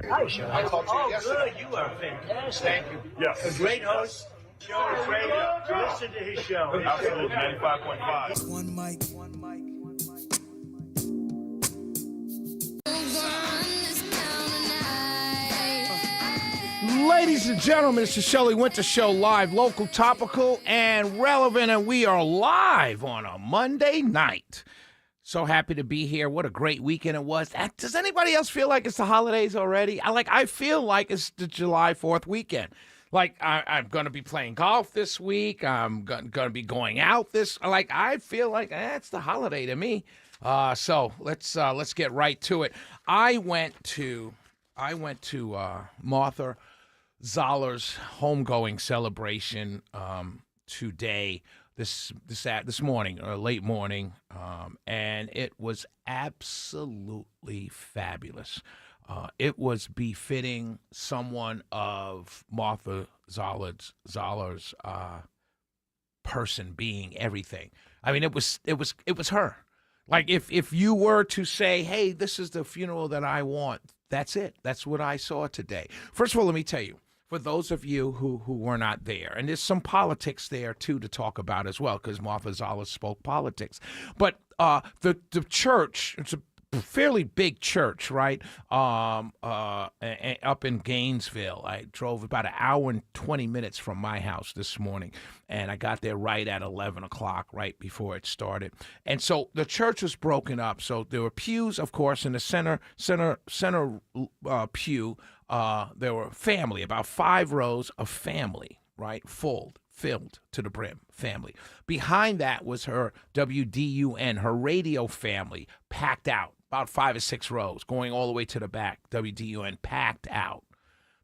Hi, Sean. I talked to you yesterday. Good. You are fantastic. Thank you. Yes. A great host. Show is great. Listen to his show. Absolutely, 95.5. One mic. Ladies and gentlemen, it's the Shelley Winter Show, live, local, topical, and relevant, and we are live on a Monday night. So happy to be here. What a great weekend it was. Does anybody else feel like it's the holidays already? I feel like it's the July 4th weekend. Like, I'm going to be playing golf this week. I'm going to be going out I feel like it's the holiday to me. So let's get right to it. I went to Martha Zoller's homegoing celebration today, this morning, or late morning, and it was absolutely fabulous. It was befitting someone of Martha Zoller's person being everything. I mean, it was her. Like if you were to say, hey, this is the funeral that I want, that's it. That's what I saw today. First of all, let me tell you, for those of you who were not there, and there's some politics there, too, to talk about as well, because Martha Zoller spoke politics. But the church, it's a fairly big church, right, up in Gainesville. I drove about an hour and 20 minutes from my house this morning, and I got there right at 11 o'clock, right before it started. And so the church was broken up. So there were pews, of course, in the center pew. There were family, about 5 rows of family, right, filled to the brim, family. Behind that was her WDUN, her radio family, packed out, about 5 or 6 rows, going all the way to the back, WDUN, packed out.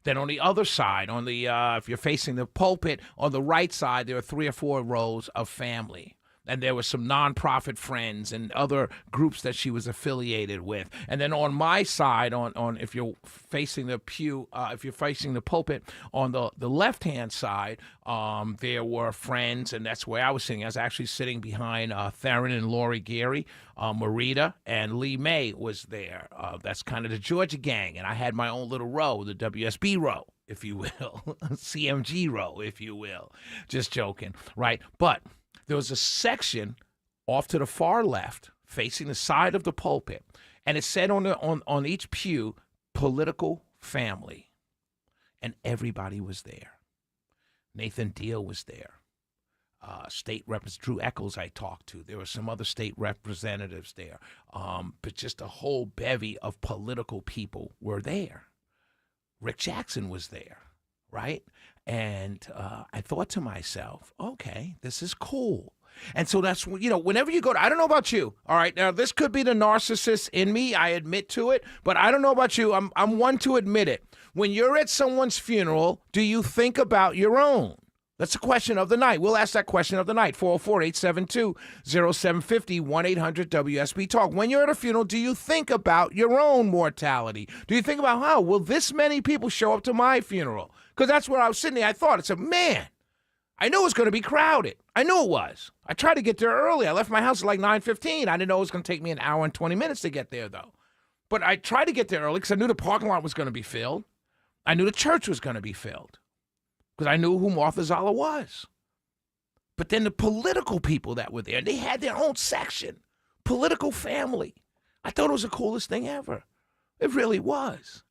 Then on the other side, if you're facing the pulpit, on the right side, there are 3 or 4 rows of family. And there were some nonprofit friends and other groups that she was affiliated with. And then on my side, on if you're facing the pew, if you're facing the pulpit, on the left-hand side, there were friends, and that's where I was sitting. I was actually sitting behind Theron and Lori Gary, Marita, and Lee May was there. That's kind of the Georgia gang. And I had my own little row, the WSB row, if you will, CMG row, if you will. Just joking, right? But there was a section off to the far left, facing the side of the pulpit, and it said on each pew, political family, and everybody was there. Nathan Deal was there. State Representative Drew Eccles I talked to. There were some other state representatives there, but just a whole bevy of political people were there. Rick Jackson was there, right? And I thought to myself, okay, this is cool. And so that's, whenever you go to, I don't know about you, all right? Now, this could be the narcissist in me. I admit to it. But I don't know about you. I'm one to admit it. When you're at someone's funeral, do you think about your own? That's the question of the night. We'll ask that question of the night. 404-872-0750, 1-800-WSB Talk. When you're at a funeral, do you think about your own mortality? Do you think about, how will this many people show up to my funeral? Because that's where I was sitting there. I thought, I said, man, I knew it was going to be crowded. I knew it was. I tried to get there early. I left my house at like 9:15. I didn't know it was going to take me an hour and 20 minutes to get there, though. But I tried to get there early because I knew the parking lot was going to be filled. I knew the church was going to be filled because I knew who Martha Zoller was. But then the political people that were there, they had their own section, political family. I thought it was the coolest thing ever. It really was.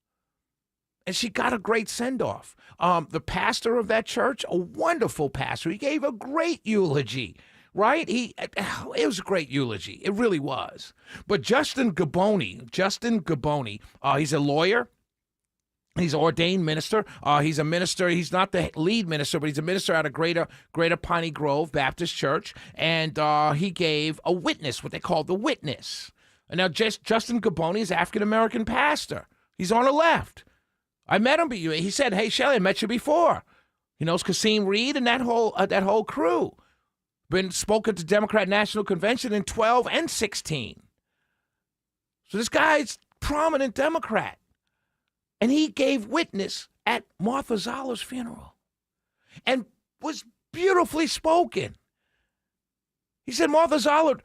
And she got a great send-off. The pastor of that church, a wonderful pastor, he gave a great eulogy, right? It was a great eulogy. It really was. But Justin Gaboni, he's a lawyer. He's an ordained minister. He's a minister. He's not the lead minister, but he's a minister at a Greater Piney Grove Baptist Church. And he gave a witness, what they call the witness. And now Justin Gaboni is an African-American pastor. He's on the left. I met him. He said, hey, Shelley, I met you before. He knows Kasim Reed and that whole crew. Spoke at the Democrat National Convention in 12 and 16. So this guy's prominent Democrat. And he gave witness at Martha Zoller's funeral and was beautifully spoken. He said Martha Zoller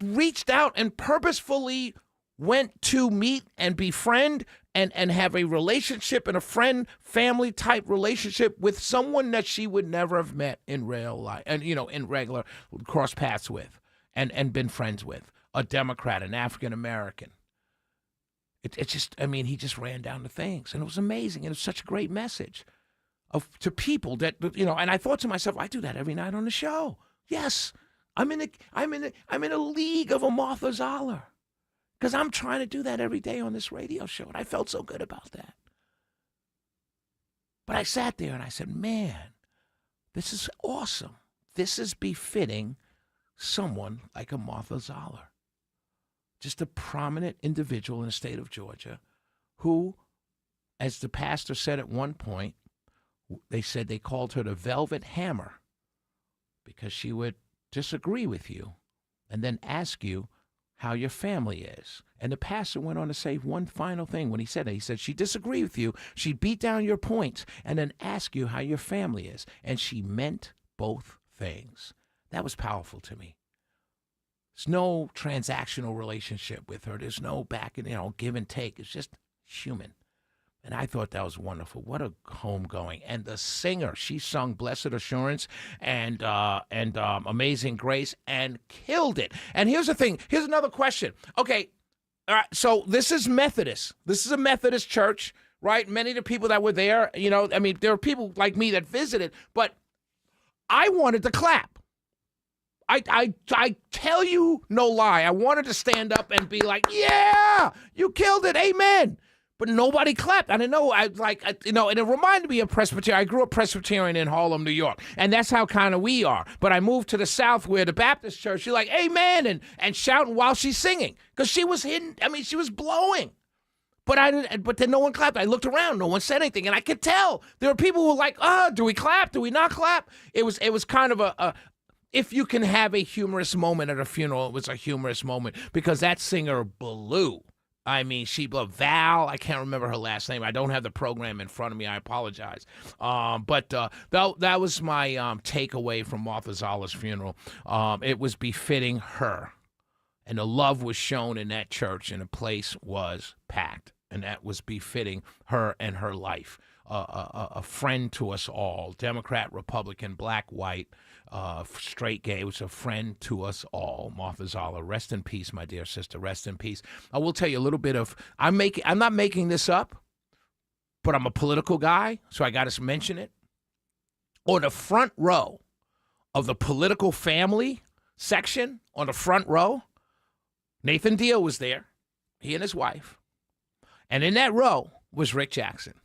reached out and purposefully went to meet and befriend and have a relationship and a friend, family type relationship with someone that she would never have met in real life and, in regular cross paths with and been friends with, a Democrat, an African American. It just, he just ran down the things, and it was amazing. And it was such a great message to people that, and I thought to myself, I do that every night on the show. Yes, I'm in a league of a Martha Zoller. Because I'm trying to do that every day on this radio show, and I felt so good about that. But I sat there and I said, man, this is awesome. This is befitting someone like a Martha Zoller. Just a prominent individual in the state of Georgia who, as the pastor said at one point, they said they called her the Velvet Hammer because she would disagree with you and then ask you how your family is. And the pastor went on to say one final thing when he said it. He said, she disagreed with you. She'd beat down your points and then ask you how your family is. And she meant both things. That was powerful to me. There's no transactional relationship with her. There's no back and, give and take. It's just human. And I thought that was wonderful. What a homegoing. And the singer, she sung Blessed Assurance and Amazing Grace and killed it. And here's the thing. Here's another question. Okay, all right, so this is Methodist. This is a Methodist church, right? Many of the people that were there, there are people like me that visited, but I wanted to clap. I tell you no lie. I wanted to stand up and be like, yeah, you killed it. Amen. But nobody clapped. I didn't know. And it reminded me of Presbyterian. I grew up Presbyterian in Harlem, New York, and that's how kind of we are. But I moved to the South where the Baptist church, she's like, amen, and shouting while she's singing because she was hidden. She was blowing. But I didn't. But then no one clapped. I looked around. No one said anything, and I could tell there were people who were like, do we clap? Do we not clap? It was kind of a if you can have a humorous moment at a funeral, it was a humorous moment because that singer blew. She blew. Val, I can't remember her last name. I don't have the program in front of me. I apologize. But that was my takeaway from Martha Zoller's funeral. It was befitting her. And the love was shown in that church, and the place was packed. And that was befitting her and her life. A friend to us all, Democrat, Republican, black, white, straight, gay. It was a friend to us all. Martha Zoller, rest in peace, my dear sister. Rest in peace. I will tell you a little bit of. I'm not making this up, but I'm a political guy, so I got to mention it. On the front row of the political family section, on the front row, Nathan Deal was there. He and his wife, and in that row was Rick Jackson,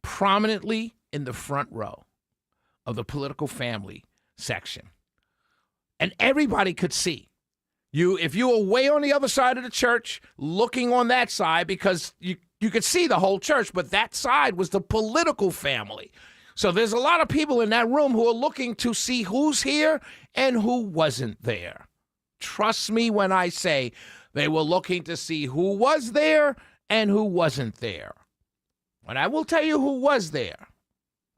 prominently in the front row of the political family section. And everybody could see you if you were way on the other side of the church looking on that side because you could see the whole church, but that side was the political family. So there's a lot of people in that room who are looking to see who's here and who wasn't there. Trust me when I say they were looking to see who was there and who wasn't there. And I will tell you who was there.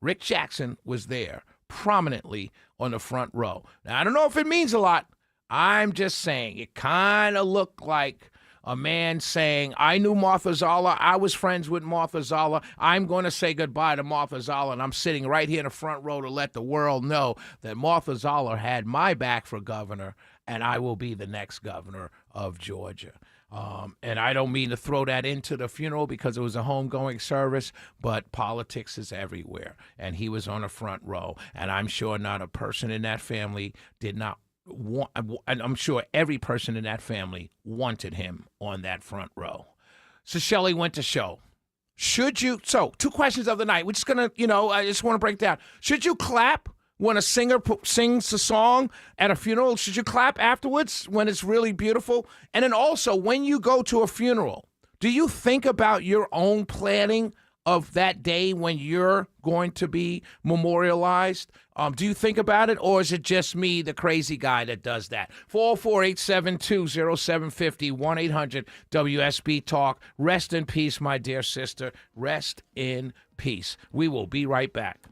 Rick Jackson was there prominently on the front row. Now, I don't know if it means a lot. I'm just saying it kind of looked like a man saying, I knew Martha Zoller. I was friends with Martha Zoller. I'm going to say goodbye to Martha Zoller, and I'm sitting right here in the front row to let the world know that Martha Zoller had my back for governor, and I will be the next governor of Georgia. And I don't mean to throw that into the funeral because it was a homegoing service, but politics is everywhere. And he was on the front row. And I'm sure not a person in that family did not want, and I'm sure every person in that family wanted him on that front row. So Shelley went to show. So 2 questions of the night. We're just going to, I just want to break down. Should you clap when a singer sings a song at a funeral? Should you clap afterwards when it's really beautiful? And then also, when you go to a funeral, do you think about your own planning of that day when you're going to be memorialized? Do you think about it, or is it just me, the crazy guy, that does that? 404-872-0750, 1-800-WSB-TALK. Rest in peace, my dear sister. Rest in peace. We will be right back.